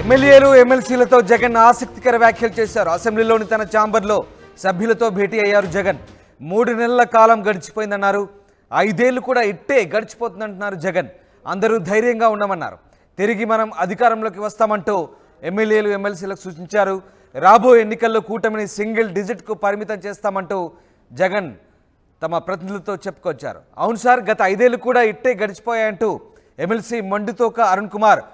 ఎమ్మెల్యేలు ఎమ్మెల్సీలతో జగన్ ఆసక్తికర వ్యాఖ్యలు చేశారు. అసెంబ్లీలోని తన ఛాంబర్లో సభ్యులతో భేటీ అయ్యారు జగన్. 3 నెలల కాలం గడిచిపోయిందన్నారు. 5 ఏళ్లు కూడా ఇట్టే గడిచిపోతుందంటున్నారు జగన్. అందరూ ధైర్యంగా ఉండమన్నారు. తిరిగి మనం అధికారంలోకి వస్తామంటూ ఎమ్మెల్యేలు ఎమ్మెల్సీలకు సూచించారు. రాబోయే ఎన్నికల్లో కూటమిని సింగిల్ డిజిట్కు పరిమితం చేస్తామంటూ జగన్ తమ ప్రతినిధులతో చెప్పుకొచ్చారు. అవును సార్, గత 5 ఏళ్లు కూడా ఇట్టే గడిచిపోయాయంటూ ఎమ్మెల్సీ మండుతోక అరుణ్ కుమార్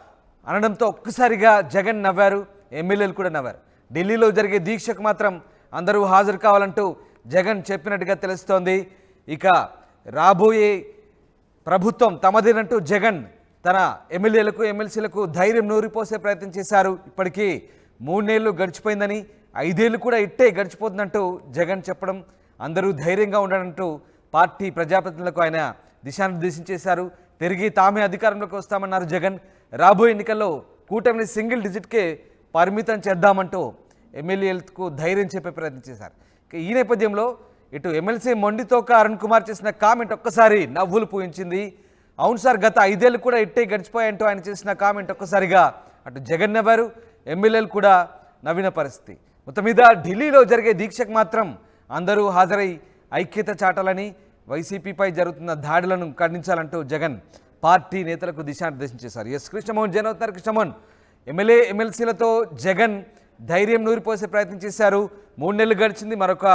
అనడంతో ఒక్కసారిగా జగన్ నవ్వారు. ఎమ్మెల్యేలు కూడా నవ్వారు. ఢిల్లీలో జరిగే దీక్షకు మాత్రం అందరూ హాజరు కావాలంటూ జగన్ చెప్పినట్టుగా తెలుస్తోంది. ఇక రాబోయే ప్రభుత్వం తమదేనంటూ జగన్ తన ఎమ్మెల్యేలకు ఎమ్మెల్సీలకు ధైర్యం నూరిపోసే ప్రయత్నం చేశారు. ఇప్పటికీ 3 నెలలు గడిచిపోయిందని, 5 ఏళ్లు కూడా ఇట్టే గడిచిపోతుందంటూ జగన్ చెప్పడం, అందరూ ధైర్యంగా ఉండాలంటూ పార్టీ ప్రజాప్రతినిధులకు ఆయన దిశానిర్దేశం చేశారు. తిరిగి తామే అధికారంలోకి వస్తామన్నారు జగన్. రాబోయే ఎన్నికల్లో కూటమిని సింగిల్ డిజిట్కే పరిమితం చేద్దామంటూ ఎమ్మెల్యేలకు ధైర్యం చెప్పే ప్రయత్నం చేశారు. ఈ నేపథ్యంలో ఇటు ఎమ్మెల్సీ మొండితోక అరుణ్ కుమార్ చేసిన కామెంట్ ఒక్కసారి నవ్వులు పూయించింది. అవును సార్, గత 5 ఏళ్లు కూడా ఇట్టే గడిచిపోయాయంటూ ఆయన చేసిన కామెంట్ ఒక్కసారిగా అటు జగన్ నవ్వారు, ఎమ్మెల్యేలు కూడా నవ్విన పరిస్థితి. మొత్తం మీద ఢిల్లీలో జరిగే దీక్షకు మాత్రం అందరూ హాజరై ఐక్యత చాటాలని, వైసీపీపై జరుగుతున్న దాడులను ఖండించాలంటూ జగన్ పార్టీ నేతలకు దిశానిర్దేశం చేశారు. ఎస్ కృష్ణమోహన్ జైన్ అవుతున్నారు. కృష్ణమోహన్, ఎమ్మెల్యే ఎమ్మెల్సీలతో జగన్ ధైర్యం నూరిపోసే ప్రయత్నం చేశారు. 3 నెలలు గడిచింది, మరొక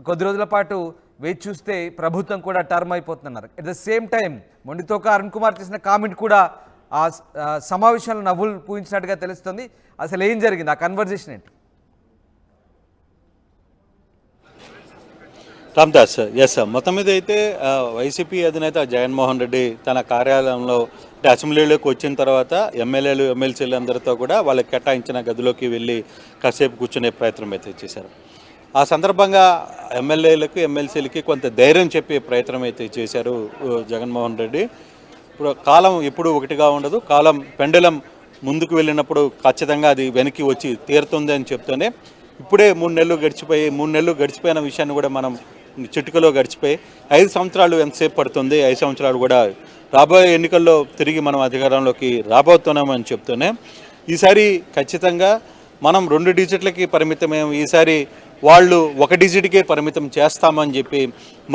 కొద్ది రోజుల పాటు వేచి చూస్తే ప్రభుత్వం కూడా టర్మ్ అయిపోతున్నారు. At the same time Mondithoka Arun Kumar చేసిన కామెంట్ కూడా ఆ సమావేశంలో నవ్వులు పూయించినట్టుగా తెలుస్తుంది. అసలు ఏం జరిగింది, ఆ కన్వర్జేషన్ ఏంటి? రామ్దాస్, ఎస్, మొత్తం మీద అయితే వైసీపీ అధినేత జగన్మోహన్ రెడ్డి తన కార్యాలయంలో అసెంబ్లీలోకి వచ్చిన తర్వాత ఎమ్మెల్యేలు ఎమ్మెల్సీలు అందరితో కూడా వాళ్ళకి కేటాయించిన గదిలోకి వెళ్ళి కాసేపు కూర్చునే ప్రయత్నం అయితే చేశారు. ఆ సందర్భంగా ఎమ్మెల్యేలకు ఎమ్మెల్సీలకి కొంత ధైర్యం చెప్పే ప్రయత్నం అయితే చేశారు జగన్మోహన్ రెడ్డి. ఇప్పుడు కాలం ఎప్పుడు ఒకటిగా ఉండదు, కాలం పెండలం ముందుకు వెళ్ళినప్పుడు ఖచ్చితంగా అది వెనక్కి వచ్చి తీరుతుంది అని చెప్తూనే ఇప్పుడే 3 నెలలు గడిచిపోయిన విషయాన్ని కూడా మనం చిటికలో గడిచిపోయి 5 సంవత్సరాలు ఎంతసేపు పడుతుంది, 5 సంవత్సరాలు కూడా రాబోయే ఎన్నికల్లో తిరిగి మనం అధికారంలోకి రాబోతున్నామని చెప్తూనే ఈసారి ఖచ్చితంగా మనం 2 డిజిట్లకి పరిమితమేం, ఈసారి వాళ్ళు 1 డిజిట్కే పరిమితం చేస్తామని చెప్పి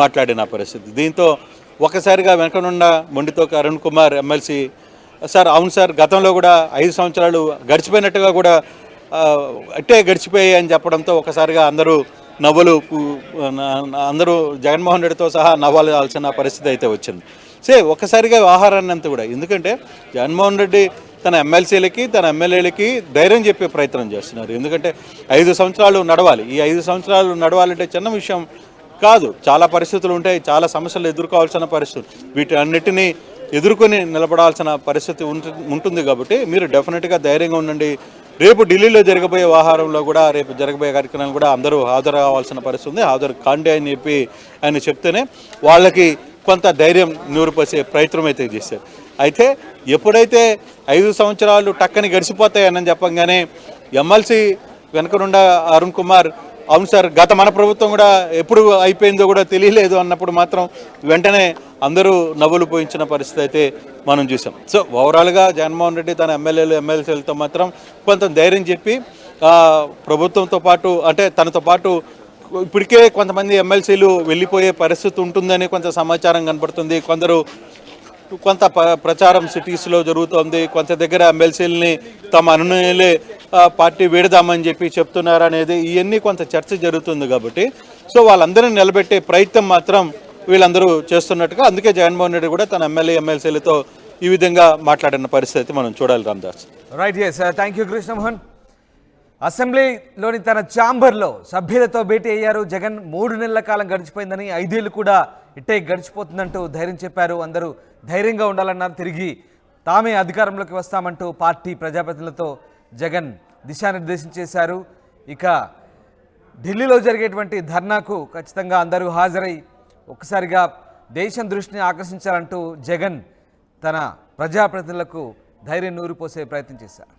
మాట్లాడిన పరిస్థితి. దీంతో ఒకసారిగా వెనకనున్న మొండితోక అరుణ్ కుమార్ ఎమ్మెల్సీ, సార్ అవును సార్, గతంలో కూడా 5 సంవత్సరాలు గడిచిపోయినట్టుగా కూడా అట్టే గడిచిపోయాయి అని చెప్పడంతో ఒకసారిగా అందరూ జగన్మోహన్ రెడ్డితో సహా నవ్వాల్సిన పరిస్థితి అయితే వచ్చింది. ఒక్కసారిగా వ్యవహారాన్ని అంతా కూడా, ఎందుకంటే జగన్మోహన్ రెడ్డి తన ఎమ్మెల్సీలకి తన ఎమ్మెల్యేలకి ధైర్యం చెప్పే ప్రయత్నం చేస్తున్నారు. ఎందుకంటే 5 సంవత్సరాలు నడవాలి. ఈ 5 సంవత్సరాలు నడవాలంటే చిన్న విషయం కాదు. చాలా పరిస్థితులు ఉంటాయి, చాలా సమస్యలు ఎదుర్కోవాల్సిన పరిస్థితులు, వీటన్నిటినీ ఎదుర్కొని నిలబడాల్సిన పరిస్థితి ఉంటుంది. కాబట్టి మీరు డెఫినెట్గా ధైర్యంగా ఉండండి. రేపు ఢిల్లీలో జరగబోయే వ్యవహారంలో కూడా, రేపు జరగబోయే కార్యక్రమాలు కూడా అందరూ హాజరు కావాల్సిన పరిస్థితి ఉంది. హాజరు కాండి అని చెప్పి ఆయన చెప్తేనే వాళ్ళకి కొంత ధైర్యం నూరిపోసే ప్రయత్నం అయితే చేశారు. అయితే ఎప్పుడైతే 5 సంవత్సరాలు టక్కని గడిచిపోతాయని చెప్పంగానే ఎమ్మెల్సీ వెనకనుండ అరుణ్ కుమార్, అవును సార్, గత మన ప్రభుత్వం కూడా ఎప్పుడు అయిపోయిందో కూడా తెలియలేదు అన్నప్పుడు మాత్రం వెంటనే అందరూ నవ్వులు పోయించిన పరిస్థితి అయితే మనం చూసాం. ఓవరాల్గా జగన్మోహన్ రెడ్డి తన ఎమ్మెల్యేలు ఎమ్మెల్సీలతో మాత్రం కొంత ధైర్యం చెప్పి ప్రభుత్వంతో పాటు, అంటే తనతో పాటు ఇప్పటికే కొంతమంది ఎమ్మెల్సీలు వెళ్ళిపోయే పరిస్థితి ఉంటుందని కొంత సమాచారం కనపడుతుంది. కొంత ప్రచారం సిటీస్లో జరుగుతోంది. కొంత దగ్గర ఎమ్మెల్సీలని తమ అనునయులే పార్టీ వీడదామని చెప్పి చెప్తున్నారు అనేది, ఇవన్నీ కొంత చర్చ జరుగుతుంది. కాబట్టి వాళ్ళందరినీ నిలబెట్టే ప్రయత్నం మాత్రం వీళ్ళందరూ చేస్తున్నట్టుగా, అందుకే జగన్మోహన్ రెడ్డి కూడా తన ఎమ్మెల్యే ఎమ్మెల్సీలతో ఈ విధంగా మాట్లాడిన పరిస్థితి మనం చూడాలి. Ramdas, right. Yes, thank you Krishnamohan. అసెంబ్లీలోని తన ఛాంబర్లో సభ్యులతో భేటీ అయ్యారు జగన్. 3 నెలల కాలం గడిచిపోయిందని, 5 ఏళ్లు కూడా ఇట్టే గడిచిపోతుందంటూ ధైర్యం చెప్పారు. అందరూ ధైర్యంగా ఉండాలన్నారు. తిరిగి తామే అధికారంలోకి వస్తామంటూ పార్టీ ప్రజాప్రతినిధులతో జగన్ దిశానిర్దేశం చేశారు. ఇక ఢిల్లీలో జరిగేటువంటి ధర్నాకు ఖచ్చితంగా అందరూ హాజరై ఒక్కసారిగా దేశం దృష్టిని ఆకర్షించాలంటూ జగన్ తన ప్రజాప్రతినిధులకు ధైర్యం నూరిపోసే ప్రయత్నం చేశారు.